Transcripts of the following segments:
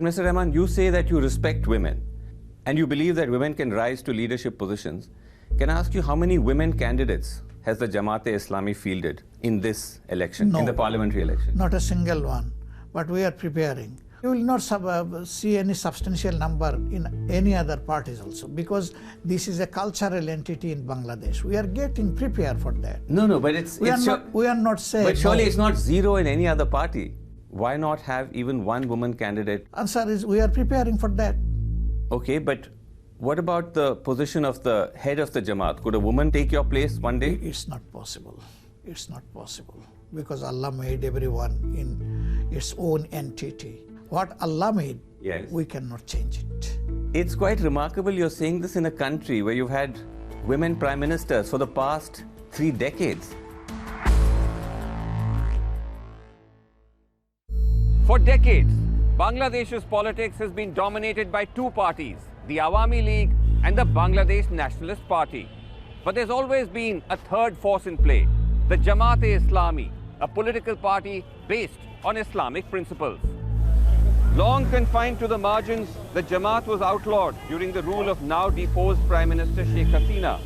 Mr. Rahman, you say that you respect women and you believe that women can rise to leadership positions. Can I ask you how many women candidates has the Jamaat-e-Islami fielded in this election, in the parliamentary election? Not a single one, but we are preparing. You will not see any substantial number in any other parties also, because this is a cultural entity in Bangladesh. We are getting prepared for that. No, but we are not saying. But surely it's not zero in any other party. Why not have even one woman candidate? Answer is we are preparing for that. Okay, but what about the position of the head of the Jamaat? Could a woman take your place one day? It's not possible. It's not possible, because Allah made everyone in its own entity. What Allah made, yes, we cannot change it. It's quite remarkable you're saying this in a country where you've had women prime ministers for the past 3 decades. For decades, Bangladesh's politics has been dominated by 2 parties, the Awami League and the Bangladesh Nationalist Party. But there's always been a third force in play, the Jamaat-e-Islami, a political party based on Islamic principles. Long confined to the margins, the Jamaat was outlawed during the rule of now deposed Prime Minister Sheikh Hasina.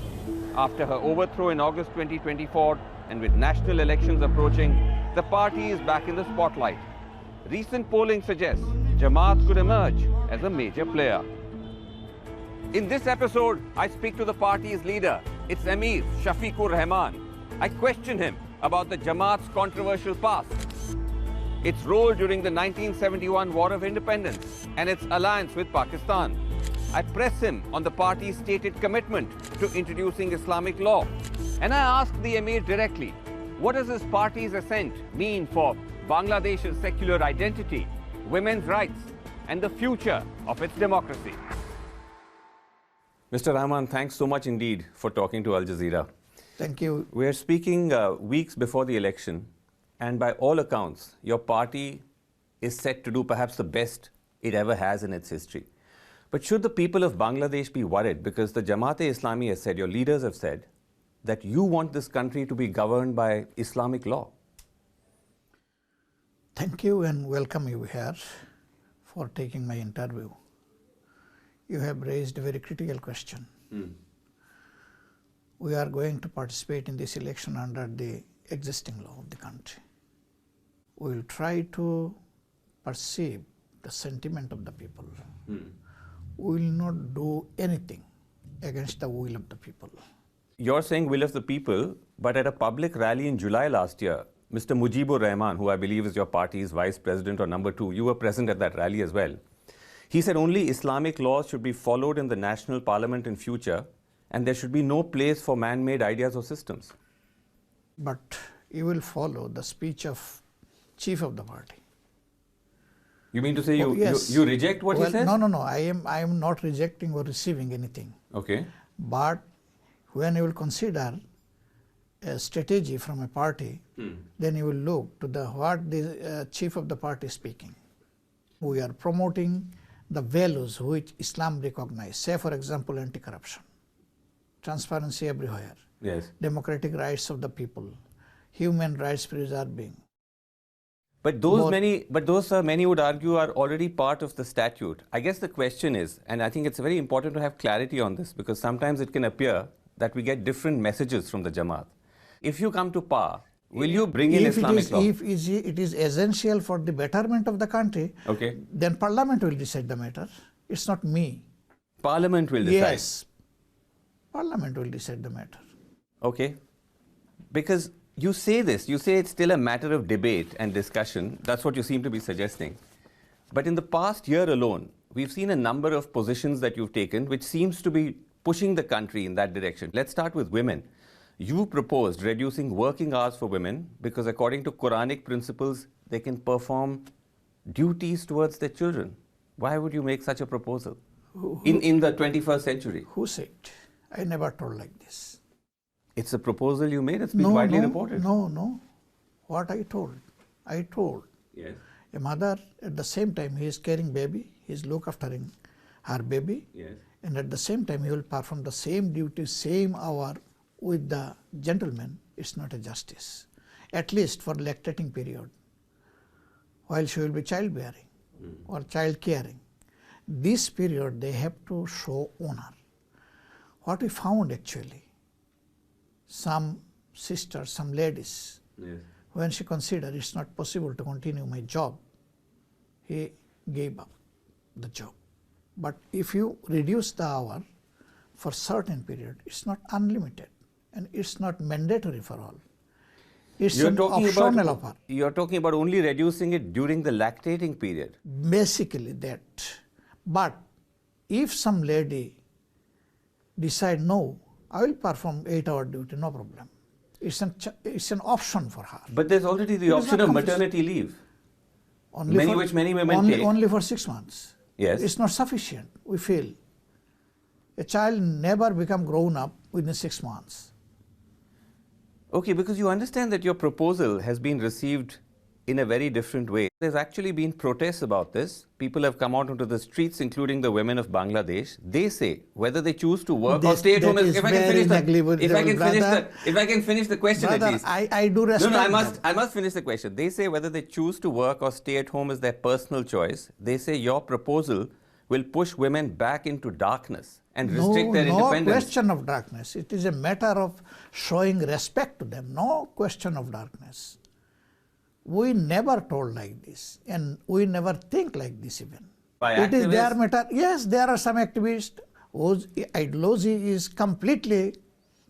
After her overthrow in August 2024, and with national elections approaching, the party is back in the spotlight. Recent polling suggests Jamaat could emerge as a major player. In this episode, I speak to the party's leader, its Emir Shafiqur Rahman. I question him about the Jamaat's controversial past, its role during the 1971 War of Independence, and its alliance with Pakistan. I press him on the party's stated commitment to introducing Islamic law. And I ask the Emir directly, what does his party's assent mean for Bangladesh's secular identity, women's rights, and the future of its democracy? Mr. Rahman, thanks so much indeed for talking to Al Jazeera. Thank you. We are speaking weeks before the election, and by all accounts, your party is set to do perhaps the best it ever has in its history. But should the people of Bangladesh be worried, because the Jamaat-e-Islami has said, your leaders have said, that you want this country to be governed by Islamic law? Thank you and welcome you here for taking my interview. You have raised a very critical question. We are going to participate in this election under the existing law of the country. We will try to perceive the sentiment of the people. We will not do anything against the will of the people. You're saying will of the people, but at a public rally in July last year, Mr. Mujibur Rahman, who I believe is your party's vice president or number 2, you were present at that rally as well. He said only Islamic laws should be followed in the national parliament in future, and there should be no place for man-made ideas or systems. But you will follow the speech of chief of the party. You mean to say yes. you reject what he says? No. I am not rejecting or receiving anything. Okay. But when you will consider a strategy from a party, then you will look to what the chief of the party is speaking. We are promoting the values which Islam recognizes. Say, for example, anti-corruption, transparency everywhere, yes, democratic rights of the people, human rights preserving. But those many would argue are already part of the statute. I guess the question is, and I think it's very important to have clarity on this, because sometimes it can appear that we get different messages from the Jamaat. If you come to power, will you bring in Islamic law? If it is essential for the betterment of the country, okay, then Parliament will decide the matter. It's not me. Parliament will decide? Yes. Parliament will decide the matter. Okay. Because you say this, you say it's still a matter of debate and discussion. That's what you seem to be suggesting. But in the past year alone, we've seen a number of positions that you've taken which seems to be pushing the country in that direction. Let's start with women. You proposed reducing working hours for women because according to Quranic principles, they can perform duties towards their children. Why would you make such a proposal in the 21st century? Who said? I never told like this. It's a proposal you made. It's been widely reported. No. What I told? Yes. A mother, at the same time, he is carrying baby, he is look after her baby, yes, and at the same time, he will perform the same duty, same hour with the gentleman. It's not a justice. At least for lactating period, while she will be childbearing. or child caring. This period they have to show honor. What we found actually, some sisters, some ladies, when she considered it's not possible to continue my job, he gave up the job. But if you reduce the hour for certain period, it's not unlimited and it's not mandatory for all. It's an optional offer. You're talking about only reducing it during the lactating period. Basically that. But if some lady decide, no, I will perform 8-hour duty, no problem. It's an option for her. But there's already the option of maternity leave. Which many women take. Only for 6 months. Yes. It's not sufficient, we feel. A child never become grown up within 6 months. Okay, because you understand that your proposal has been received in a very different way. There's actually been protests about this. People have come out onto the streets, including the women of Bangladesh. They say whether they choose to work or stay at home. If I can finish the question brother, at least. I do respect I must finish the question. They say whether they choose to work or stay at home is their personal choice. They say your proposal will push women back into darkness and restrict their independence. No question of darkness. It is a matter of showing respect to them. No question of darkness. We never told like this, and we never think like this even. It is their matter. Yes, there are some activists whose ideology is completely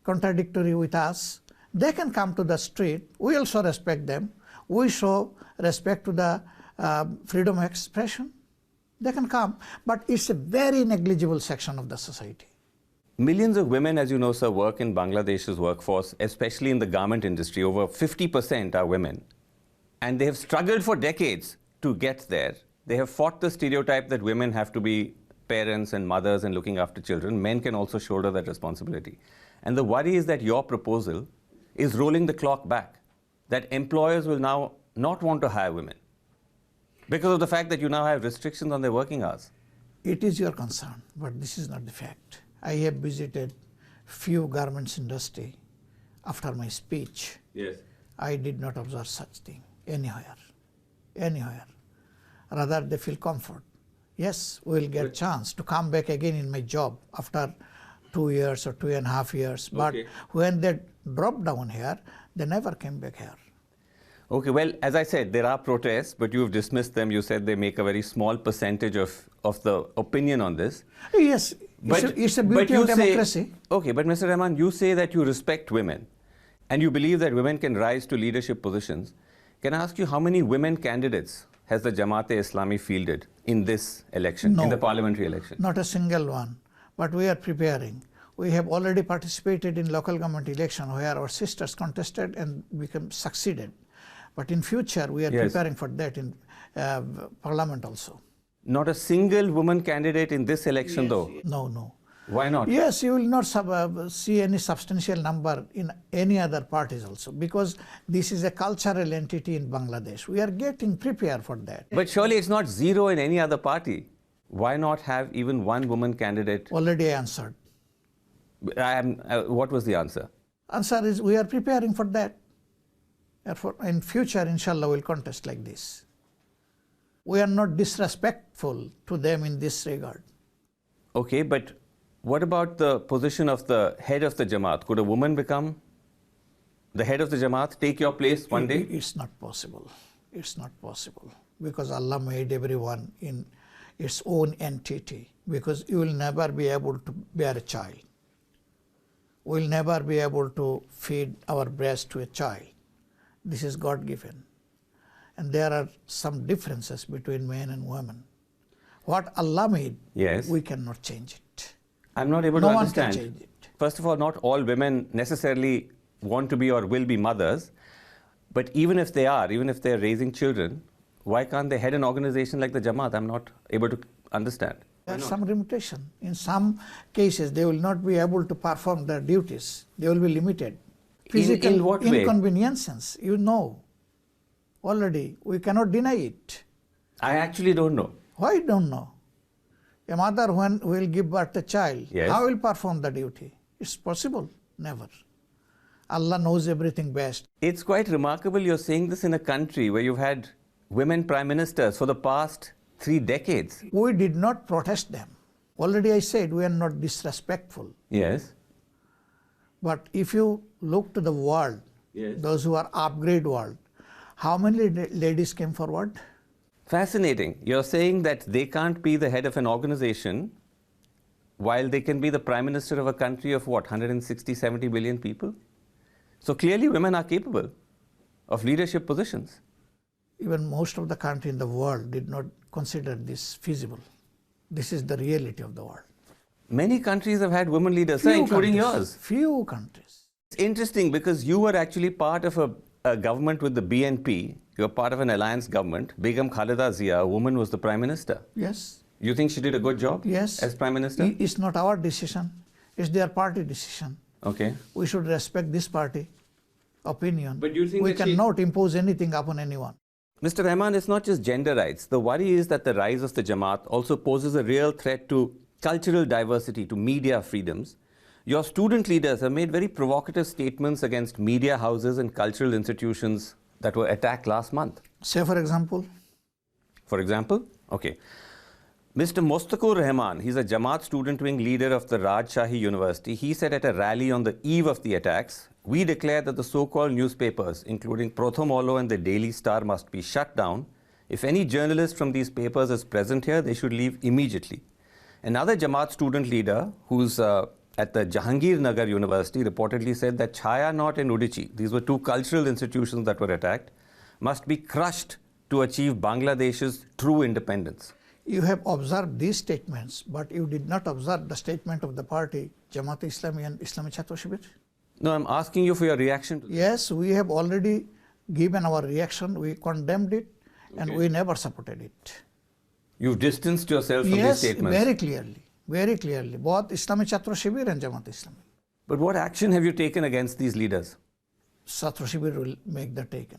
contradictory with us. They can come to the street. We also respect them. We show respect to the freedom of expression. They can come, but it's a very negligible section of the society. Millions of women, as you know, sir, work in Bangladesh's workforce, especially in the garment industry. Over 50% are women. And they have struggled for decades to get there. They have fought the stereotype that women have to be parents and mothers and looking after children. Men can also shoulder that responsibility. And the worry is that your proposal is rolling the clock back, that employers will now not want to hire women because of the fact that you now have restrictions on their working hours. It is your concern, but this is not the fact. I have visited few garments industry after my speech. Yes. I did not observe such thing anywhere. Rather, they feel comfort. Yes, we will get a chance to come back again in my job after 2 years or 2.5 years. But when they dropped down here, they never came back here. Okay, well, as I said, there are protests, but you've dismissed them. You said they make a very small percentage of the opinion on this. Yes, it's a beauty of democracy. Okay, but Mr. Rahman, you say that you respect women and you believe that women can rise to leadership positions. Can I ask you how many women candidates has the Jamaat-e-Islami fielded in this election, in the parliamentary election? Not a single one, but we are preparing. We have already participated in local government election where our sisters contested and succeeded. But in future, we are preparing for that in parliament also. Not a single woman candidate in this election, though? No. Why not? Yes, you will not see any substantial number in any other parties also, because this is a cultural entity in Bangladesh. We are getting prepared for that. But surely it's not zero in any other party. Why not have even one woman candidate? Already answered. What was the answer? Answer is we are preparing for that. In future, inshallah, we'll contest like this. We are not disrespectful to them in this regard. Okay, but what about the position of the head of the Jamaat? Could a woman become the head of the Jamaat, take your place one day? It's not possible. It's not possible. Because Allah made everyone in its own entity. Because you will never be able to bear a child. We will never be able to feed our breast to a child. This is God-given. And there are some differences between men and women. What Allah made, we cannot change it. I'm not able to understand. No one can change it. First of all, not all women necessarily want to be or will be mothers. But even if they are, even if they're raising children, why can't they head an organization like the Jamaat? I'm not able to understand. There are some limitation. In some cases, they will not be able to perform their duties. They will be limited. Physical in what way? Inconveniences, you know. Already, we cannot deny it. I actually don't know. Why don't know? A mother when will give birth to a child, how will perform the duty? It's possible? Never. Allah knows everything best. It's quite remarkable you're saying this in a country where you've had women prime ministers for the past 3 decades. We did not protest them. Already I said we are not disrespectful. Yes. But if you look to the world, Yes. those who are upgrade world, how many ladies came forward? Fascinating. You're saying that they can't be the head of an organization while they can be the prime minister of a country of what, 160, 70 billion people? So clearly women are capable of leadership positions. Even most of the country in the world did not consider this feasible. This is the reality of the world. Many countries have had women leaders, sir, including yours. Few countries. It's interesting because you were actually part of a government with the BNP. You were part of an alliance government. Begum Khalida Zia, a woman, was the prime minister. Yes. You think she did a good job? Yes. As prime minister? It's not our decision. It's their party decision. Okay. We should respect this party opinion. But do you think we that cannot impose anything upon anyone? Mr. Rahman, it's not just gender rights. The worry is that the rise of the Jamaat also poses a real threat to cultural diversity, to media freedoms. Your student leaders have made very provocative statements against media houses and cultural institutions that were attacked last month. Say, for example? For example? Okay. Mr. Mustaqur Rahman, he's a Jamaat student wing leader of the Rajshahi University. He said at a rally on the eve of the attacks, we declare that the so-called newspapers, including Prothom Olo and the Daily Star, must be shut down. If any journalist from these papers is present here, they should leave immediately. Another Jamaat student leader, who's at the Jahangir Nagar University, reportedly said that Chaya Knot and Udichi, these were two cultural institutions that were attacked, must be crushed to achieve Bangladesh's true independence. You have observed these statements, but you did not observe the statement of the party, Jamaat-e-Islami and Islamic Chhatra Shibir. No, I'm asking you for your reaction to this. Yes, we have already given our reaction. We condemned it, and we never supported it. You've distanced yourself from these statements. Yes, very clearly. Both Islamic Chhatra Shibir and Jamaat-e-Islami. But what action have you taken against these leaders? Chhatra Shibir will make the taken.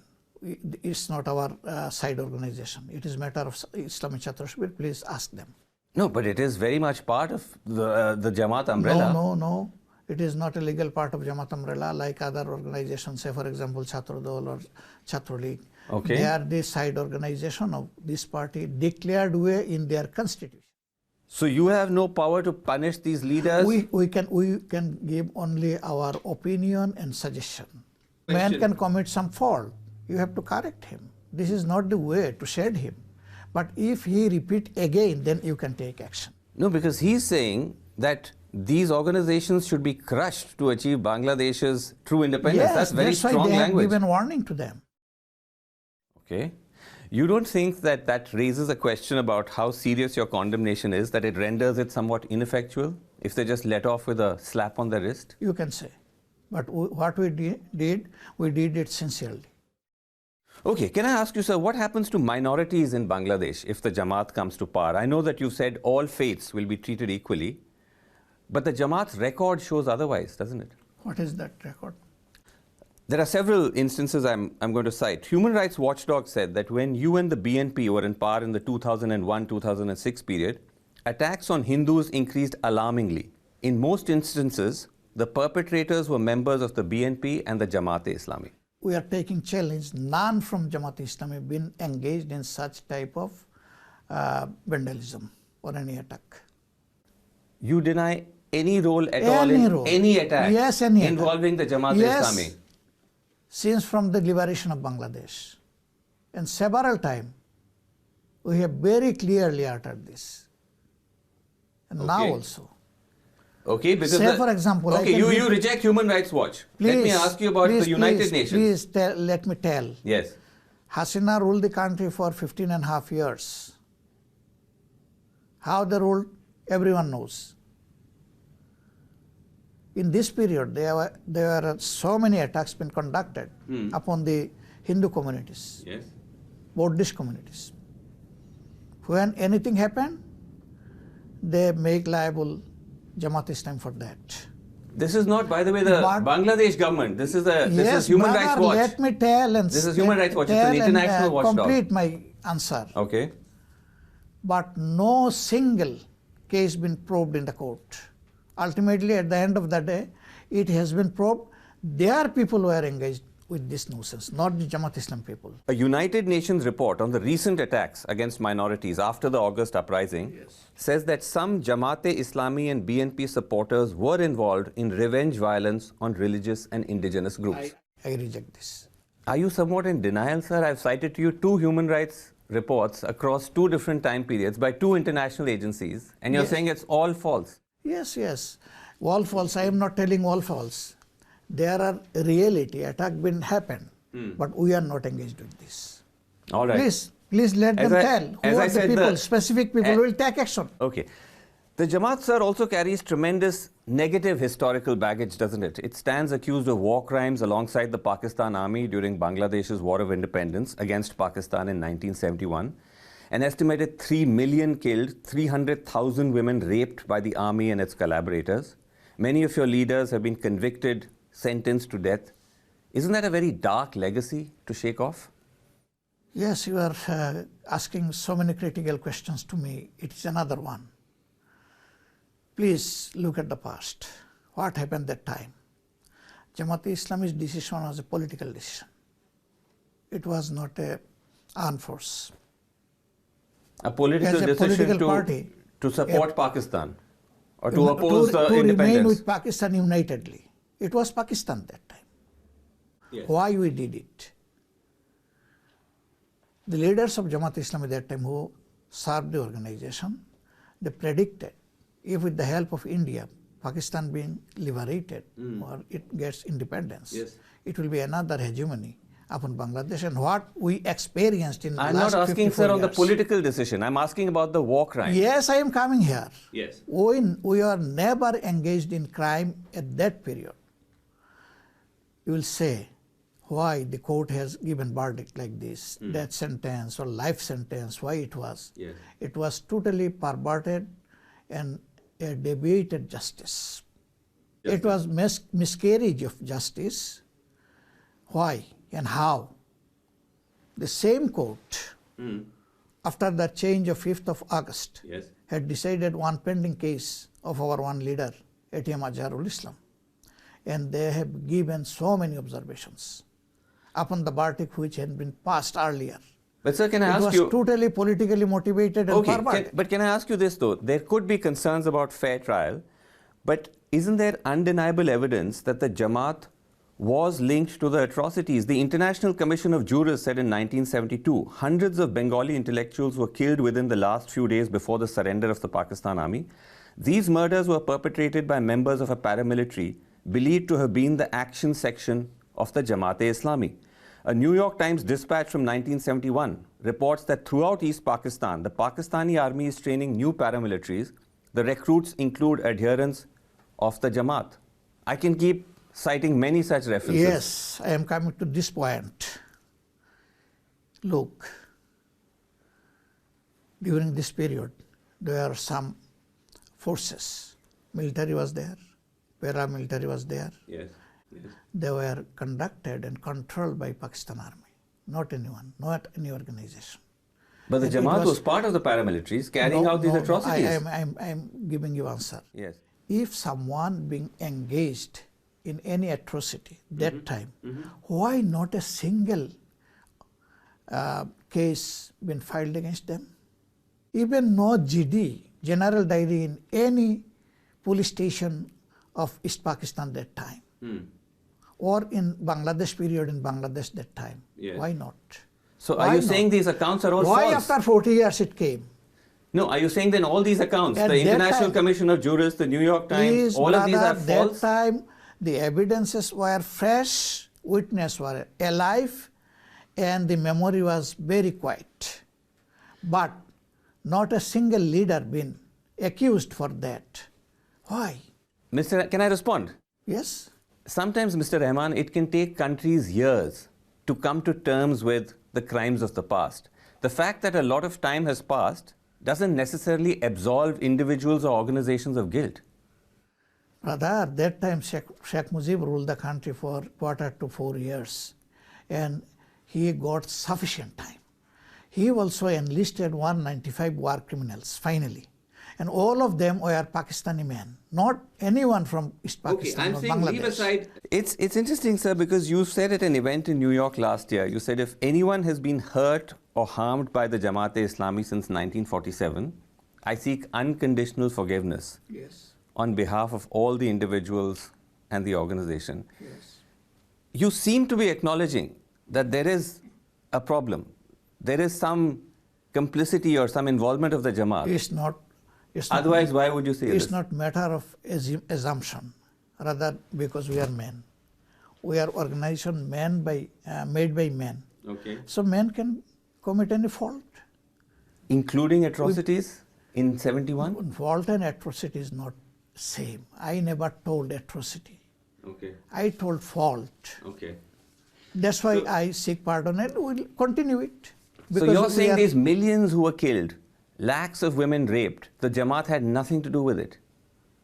It's not our side organization. It is matter of Islamic Chhatra Shibir. Please ask them. No, but it is very much part of the Jamaat umbrella. No. It is not a legal part of Jamaat umbrella like other organizations, say for example Chhatra Dol or Chhatra League. Okay. They are the side organization of this party declared way in their constitution. So you have no power to punish these leaders? We can give only our opinion and suggestion. Man can commit some fault. You have to correct him. This is not the way to shade him. But if he repeat again, then you can take action. No, because he's saying that these organizations should be crushed to achieve Bangladesh's true independence. Yes, that's very that's strong why they language. have given warning to them. Okay. You don't think that that raises a question about how serious your condemnation is, that it renders it somewhat ineffectual if they just let off with a slap on the wrist? You can say. But what we did it sincerely. Okay, can I ask you, sir, what happens to minorities in Bangladesh if the Jamaat comes to power? I know that you said all faiths will be treated equally, but the Jamaat's record shows otherwise, doesn't it? What is that record? There are several instances I'm going to cite. Human Rights Watchdog said that when you and the BNP were in power in the 2001-2006 period, attacks on Hindus increased alarmingly. In most instances, the perpetrators were members of the BNP and the Jamaat-e-Islami. We are taking challenge. None from Jamaat-e-Islami been engaged in such type of vandalism or any attack. You deny any role at all in any attack involving the Jamaat-e-Islami? Yes, since from the liberation of Bangladesh. And several times, we have very clearly uttered this. And now also. Okay, because say for example, okay, you reject Human Rights Watch. Let me ask you about the United Nations. Please let me tell. Yes. Hasina ruled the country for 15.5 years. How they ruled, everyone knows. In this period, there were so many attacks been conducted upon the Hindu communities, Buddhist communities. When anything happened, they make liable Jamaat-e-Islami for that. This is not, by the way, the Bangladesh government. This is Human Rights Watch. Let me tell and this is Human Rights Watch. It's an international watchdog. Complete my answer. Okay. But no single case been probed in the court. Ultimately, at the end of the day, it has been probed. Their people were engaged with this nonsense, not the Jamaat-e-Islami people. A United Nations report on the recent attacks against minorities after the August uprising says that some Jamaat-e-Islami and BNP supporters were involved in revenge violence on religious and indigenous groups. I reject this. Are you somewhat in denial, sir? I've cited to you 2 human rights reports across 2 different time periods by 2 international agencies, and you're saying it's all false. Yes. All false. I am not telling all false. There are reality. Attack been happened, but we are not engaged with this. All right. Please let them tell who are the people, specific people will take action. Okay. The Jamaat, sir, also carries tremendous negative historical baggage, doesn't it? It stands accused of war crimes alongside the Pakistan Army during Bangladesh's War of Independence against Pakistan in 1971. An estimated 3 million killed, 300,000 women raped by the army and its collaborators. Many of your leaders have been convicted, sentenced to death. Isn't that a very dark legacy to shake off? Yes, you are asking so many critical questions to me. It is another one. Please look at the past. What happened that time? Jamaat-e-Islami's decision was a political decision. It was not an armed force. A political decision to support Pakistan or to oppose the independence? To remain with Pakistan unitedly. It was Pakistan that time. Yes. Why we did it? The leaders of Jamaat-e-Islami that time who served the organization, they predicted if with the help of India, Pakistan being liberated or it gets independence, it will be another hegemony upon Bangladesh. And what we experienced in the last 54 years. I'm not asking, sir, on the political decision. I'm asking about the war crime. Yes, I am coming here. Yes. We are never engaged in crime at that period. You will say why the court has given verdict like this, death sentence or life sentence, why it was. Yes. It was totally perverted and a deviated justice. It was miscarriage of justice. Why and how? The same court, after the change of 5th of August, had decided one pending case of our one leader, ATM Azharul Islam. And they have given so many observations upon the verdict which had been passed earlier. But sir, can I ask you... It was totally politically motivated and perverted. But can I ask you this though? There could be concerns about fair trial, but isn't there undeniable evidence that the Jamaat was linked to the atrocities? The International Commission of Jurists said in 1972, hundreds of Bengali intellectuals were killed within the last few days before the surrender of the Pakistan Army. These murders were perpetrated by members of a paramilitary believed to have been the action section of the Jamaat-e-Islami. A New York Times dispatch from 1971 reports that throughout East Pakistan, the Pakistani army is training new paramilitaries. The recruits include adherents of the Jamaat. I can keep citing many such references. Yes, I am coming to this point. Look, during this period, there are some forces. Military was there, paramilitary was there. Yes. They were conducted and controlled by Pakistan Army, not anyone, not any organization. But the Jamaat was part of the paramilitaries carrying out these atrocities. I am giving you answer. Yes. If someone being engaged in any atrocity that time, why not a single case been filed against them? Even no GD, general diary in any police station of East Pakistan that time. Or in Bangladesh period in Bangladesh that time. Yes. Why not? So are you saying these accounts are all false? Why after 40 years it came? No, are you saying then all these accounts, At the International time, Commission of Jurists, the New York Times, all of these are false? That time the evidences were fresh, witnesses were alive, and the memory was very quiet. But not a single leader been accused for that. Why? Can I respond? Yes. Sometimes, Mr. Rahman, it can take countries years to come to terms with the crimes of the past. The fact that a lot of time has passed doesn't necessarily absolve individuals or organizations of guilt. Brother, at that time Sheikh Mujib ruled the country for 4 to 4 years, and he got sufficient time. He also enlisted 195 war criminals, finally. And all of them were Pakistani men, not anyone from East Pakistan or Bangladesh. Leave aside. It's interesting, sir, because you said at an event in New York last year, you said if anyone has been hurt or harmed by the Jamaat-e-Islami since 1947, I seek unconditional forgiveness on behalf of all the individuals and the organization. You seem to be acknowledging that there is a problem. There is some complicity or some involvement of the Jamaat. It's not. Otherwise, why would you say this? It's not matter of assumption, rather because we are men. We are organization made by men. Okay. So men can commit any fault. Including atrocities in 71? Fault and atrocity is not same. I never told atrocity. Okay. I told fault. Okay. That's why I seek pardon and we'll continue it. So you're saying these millions who were killed, lakhs of women raped, the Jamaat had nothing to do with it?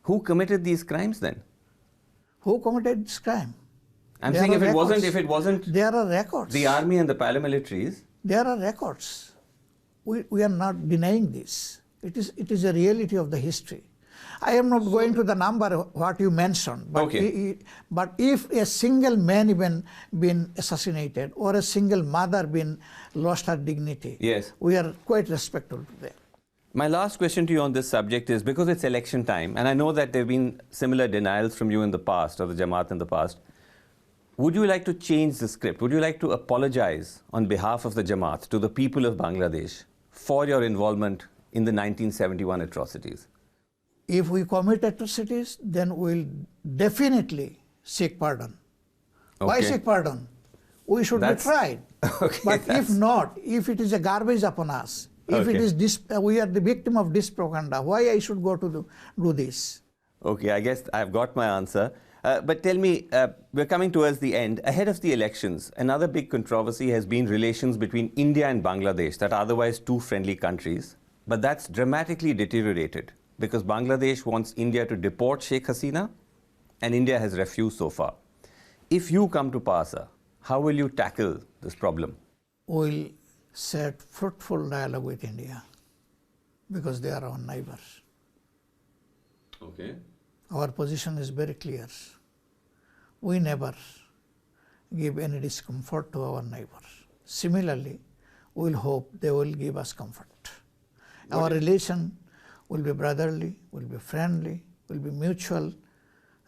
Who committed these crimes then? Who committed this crime? I'm saying if it wasn't there are records. The army and the paramilitaries. There are records. We are not denying this. It is a reality of the history. I am not going to the number what you mentioned, but, but if a single man even been assassinated or a single mother been lost her dignity, we are quite respectful to them. My last question to you on this subject is, because it's election time, and I know that there have been similar denials from you in the past, or the Jamaat in the past, would you like to change the script? Would you like to apologize on behalf of the Jamaat to the people of Bangladesh for your involvement in the 1971 atrocities? If we commit atrocities, then we'll definitely seek pardon. Why seek pardon? We should be tried. But if not, if it is a garbage upon us, if it is we are the victim of this propaganda, why I should go to do this? Okay, I guess I've got my answer. But tell me, we're coming towards the end. Ahead of the elections, another big controversy has been relations between India and Bangladesh, that are otherwise two friendly countries. But that's dramatically deteriorated because Bangladesh wants India to deport Sheikh Hasina, and India has refused so far. If you come to power, sir, how will you tackle this problem? We'll set fruitful dialogue with India because they are our neighbors. Okay. Our position is very clear. We never give any discomfort to our neighbors. Similarly, we'll hope they will give us comfort. Our relation will be brotherly, will be friendly, will be mutual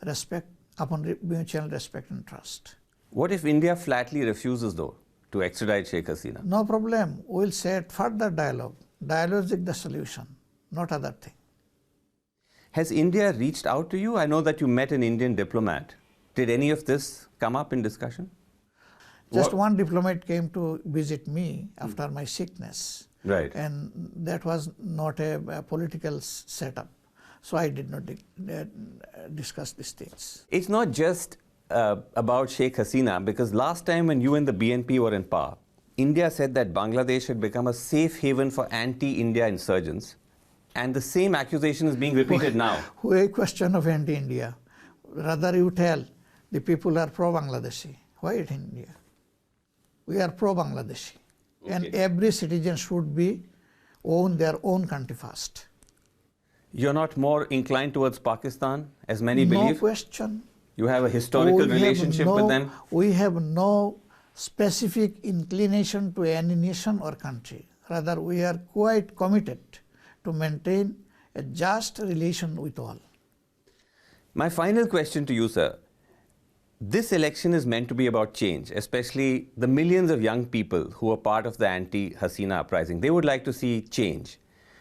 respect, upon mutual respect and trust. What if India flatly refuses, though, to extradite Sheikh Hasina? No problem. We'll set further dialogue. Dialogue is the solution, not other thing. Has India reached out to you? I know that you met an Indian diplomat. Did any of this come up in discussion? Just one diplomat came to visit me after my sickness. Right. And that was not a political setup. So I did not discuss these things. It's not just about Sheikh Hasina, because last time when you and the BNP were in power, India said that Bangladesh had become a safe haven for anti-India insurgents. And the same accusation is being repeated now. Why question of anti-India? Rather you tell the people are pro-Bangladeshi. Why it India? We are pro-Bangladeshi. Okay. And every citizen should own their own country first. You're not more inclined towards Pakistan, as many believe? No question. You have a historical relationship with them? We have no specific inclination to any nation or country. Rather, we are quite committed to maintain a just relation with all. My final question to you, sir. This election is meant to be about change, especially the millions of young people who are part of the anti-Hasina uprising. They would like to see change.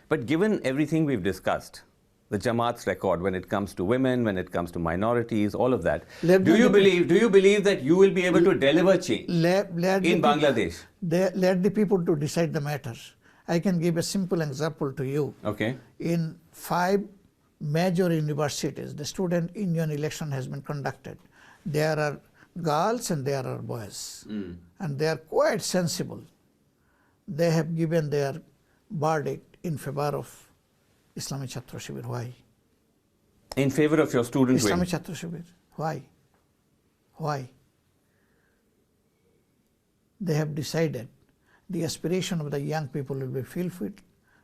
But given everything we've discussed, the Jamaat's record when it comes to women, when it comes to minorities, all of that, do you believe that you will be able to deliver change in Bangladesh? Let the people to decide the matters. I can give a simple example to you. Okay. In 5 major universities, the student union election has been conducted. There are girls and there are boys. And they are quite sensible. They have given their verdict in favor of Islamic Chhatra Shibir. Why? In favor of your student wing? Islamic Chhatra Shibir. Why? Why? They have decided the aspiration of the young people will be fulfilled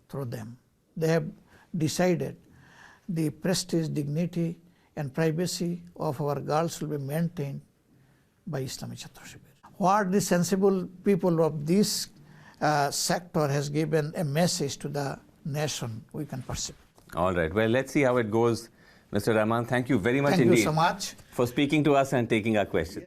through them. They have decided the prestige, dignity and privacy of our girls will be maintained by Islamic Chhatra Shibir. What the sensible people of this sector has given a message to the nation, we can perceive. All right. Well, let's see how it goes. Mr. Rahman, thank you very much indeed. Thank you so much for speaking to us and taking our questions.